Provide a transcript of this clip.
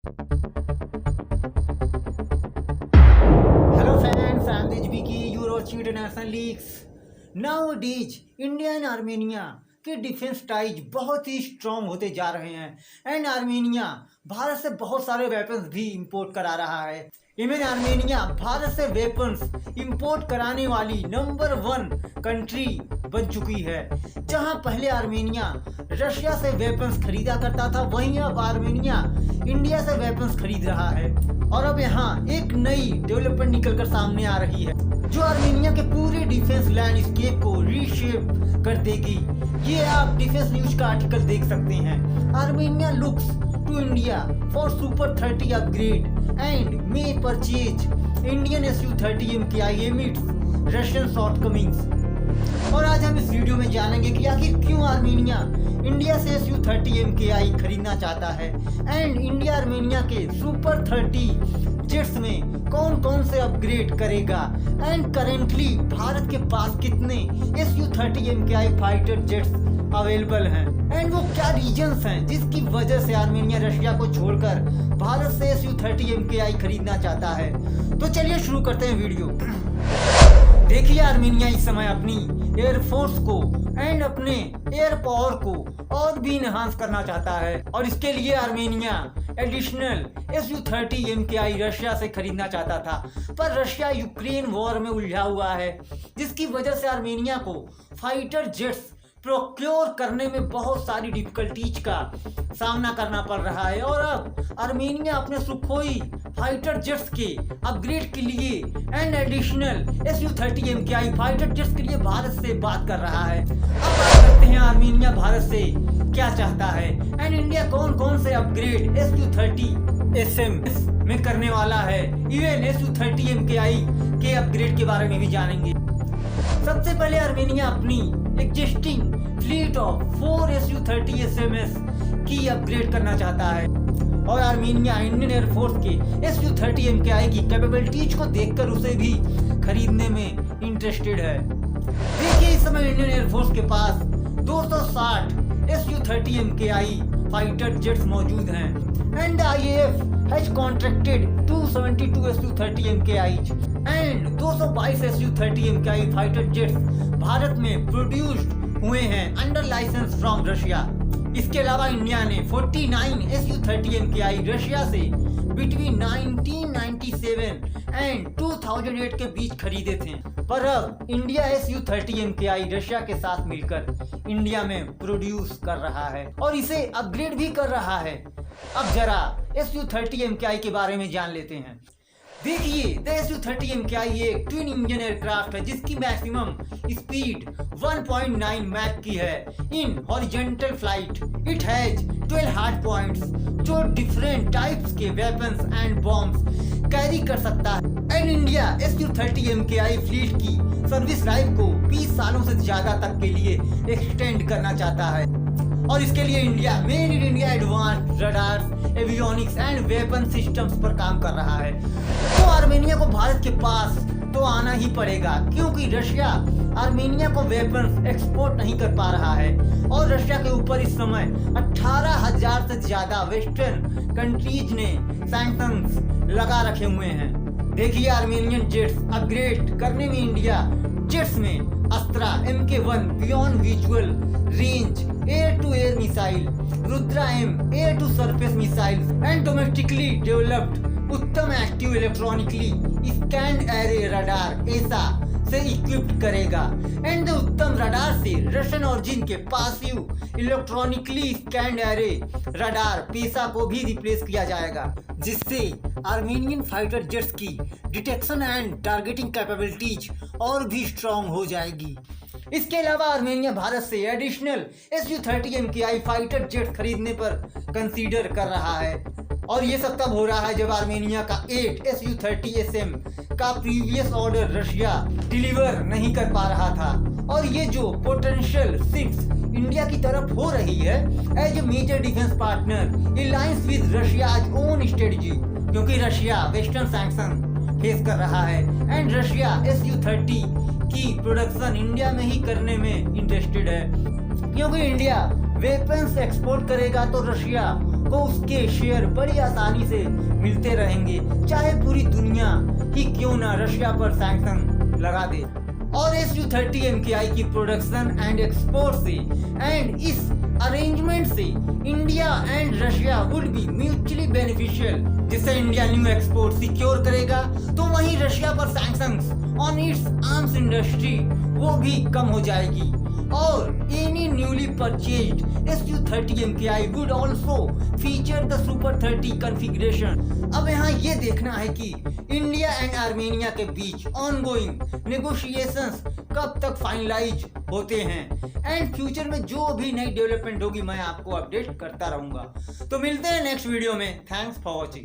Hello fans, I'm Dejbiki. You're watching International Leaks. Nowadays, India and Armenia के defence ties बहुत ही strong होते जा रहे हैं एंड आर्मेनिया भारत से बहुत सारे वेपन्स भी इंपोर्ट करा रहा है। इवन आर्मेनिया भारत से वेपन्स इंपोर्ट कराने वाली नंबर 1 कंट्री बन चुकी है। जहां पहले आर्मेनिया रशिया से वेपन्स खरीदा करता था, वहीं अब आर्मेनिया इंडिया से वेपन्स खरीद रहा है। और अब यहाँ एक नई डेवलपमेंट निकलकर सामने आ रही है जो आर्मेनिया के पूरे डिफेंस लैंडस्केप को रीशेप कर देगी। ये आप डिफेंस न्यूज का आर्टिकल देख सकते हैं। Armenia looks to India for super 30 upgrade and may purchase Indian Su-30 MKI emits Russian shortcomings. और आज हम इस वीडियो में जानेंगे कि आखिर क्यों आर्मेनिया इंडिया से Su-30 MKI खरीदना चाहता है एंड इंडिया आर्मेनिया के सुपर 30 जेट्स में कौन कौन से अपग्रेड करेगा एंड करेंटली भारत के पास कितने Su-30 MKI fighter jets available हैं एंड वो क्या रीजंस हैं जिसकी वजह से आर्मेनिया रशिया को छोड़कर भारत से Su-30 MKI खरीदना चाहता है। तो चलिए शुरू करते हैं वीडियो। देखिए, आर्मेनिया इस समय अपनी एयरफोर्स को एंड अपने एयर पावर को और भी इनहांस करना चाहता है और इसके लिए Armenia additional Su-30 MKI Russia से खरीदना चाहता था, पर रशिया यूक्रेन वॉर में उलझा हुआ है, जिसकी वजह से आर्मेनिया को फाइटर जेट्स प्रोक्योर करने में बहुत सारी डिफिकल्टीज का सामना करना पड़ रहा है। और अब आर्मेनिया अपने सुखोई फाइटर जेट्स के अपग्रेड के लिए and additional Su-30 MKI fighter jets के लिए भारत से बात कर रहा है। अब बात करते हैं आर्मेनिया भारत से क्या चाहता है एंड इंडिया कौन कौन से अपग्रेड Su-30 SMS में करने वाला है। इवन Su-30 MKI के अपग्रेड के बारे में भी जानेंगे। सबसे पहले आर्मेनिया अपनी existing fleet of 4 Su-30 SMS की अपग्रेड करना चाहता है और आर्मेनिया इंडियन एयरफोर्स के Su-30 MKI की कैपेबिलिटीज को देखकर उसे भी खरीदने में इंटरेस्टेड है। देखिए, इस समय इंडियन एयरफोर्स के पास 260 Su-30 MKI फाइटर जेट्स मौजूद हैं and IAF has contracted 272 Su-30 MKIs and 222 Su-30 MKI fighter jets Bharat में प्रोड्यूस्ड हुए हैं अंडर लाइसेंस फ्रॉम रशिया। इसके अलावा इंडिया ने 49 Su-30 MKI रशिया से बिटवीन 1997 एंड 2008 के बीच खरीदे थे, पर अब इंडिया Su-30 MKI रशिया के साथ मिलकर इंडिया में प्रोड्यूस कर रहा है और इसे अपग्रेड भी कर रहा है। अब जरा Su-30 MKI के बारे में जान लेते हैं। देखिए, Su-30 MKI एक ट्विन इंजन एयरक्राफ्ट है जिसकी मैक्सिमम स्पीड 1.9 मैक की है in horizontal flight. It has 12 hard points जो डिफरेंट टाइप्स के वेपन्स एंड बॉम्ब्स कैरी कर सकता है and India Su-30 MKI fleet की सर्विस लाइफ को 20 सालों से ज्यादा तक के लिए एक्सटेंड करना चाहता है और इसके लिए India made in India advanced radars, avionics and weapon systems पर काम कर रहा है। तो आर्मेनिया को भारत के पास तो आना ही पड़ेगा क्योंकि रशिया आर्मेनिया को वेपन्स एक्सपोर्ट नहीं कर पा रहा है और रशिया के ऊपर इस समय 18,000 से ज्यादा वेस्टर्न कंट्रीज ने सैंक्शंस लगा रखे हुए हैं। देखिए, आर्मेनियन जेट्स अपग्रेड करने में इंडिया जेट्स में Astra Mk1 beyond visual range air to air missile, Rudra M air to surface missile and domestically developed Uttam active electronically scanned array radar AESA से इक्विप्ड करेगा एंड उत्तम रडार से रशियन ऑरिजिन के passive electronically scanned array radar PESA को भी replace किया जाएगा, जिससे Armenian fighter jets की डिटेक्शन एंड टारगेटिंग कैपेबिलिटीज और भी स्ट्रॉन्ग हो जाएगी। इसके अलावा आर्मेनिया भारत से additional Su-30 MKI fighter jet खरीदने पर कंसीडर कर रहा है और ये सब तब हो रहा है जब आर्मेनिया का 8 Su-30 SM का प्रीवियस ऑर्डर रशिया डिलीवर नहीं कर पा रहा था और ये जो पोटेंशियल 6 इंडिया की तरफ हो रही है as a major defence partner alliance with Russia's own strategy, क्योंकि रशिया वेस्टर्न सैंक्शन फेस कर रहा है एंड रशिया Su-30 की प्रोडक्शन इंडिया में ही करने में इंटरेस्टेड है, क्योंकि इंडिया वेपन्स एक्सपोर्ट करेगा तो रशिया को उसके शेयर बड़ी आसानी से मिलते रहेंगे, चाहे पूरी दुनिया ही क्यों ना रशिया पर सैंक्शन लगा दे। और Su-30 MKI की प्रोडक्शन एंड एक्सपोर्ट से एंड इस अरेंजमेंट से India and Russia would be mutually beneficial, जिससे इंडिया न्यू एक्सपोर्ट सिक्योर करेगा तो वहीं रशिया पर sanctions on it's arms industry वो भी कम हो जाएगी। और any newly purchased Su-30 MKI would also feature the Super 30 configuration। अब यहाँ ये देखना है कि इंडिया एंड आर्मेनिया के बीच ऑनगोइंग नेगोशिएशंस कब तक फाइनलाइज होते हैं एंड फ्यूचर में जो भी नई डेवलपमेंट होगी मैं आपको अपडेट करता रहूंगा। तो मिलते हैं नेक्स्ट वीडियो में। Thanks for watching.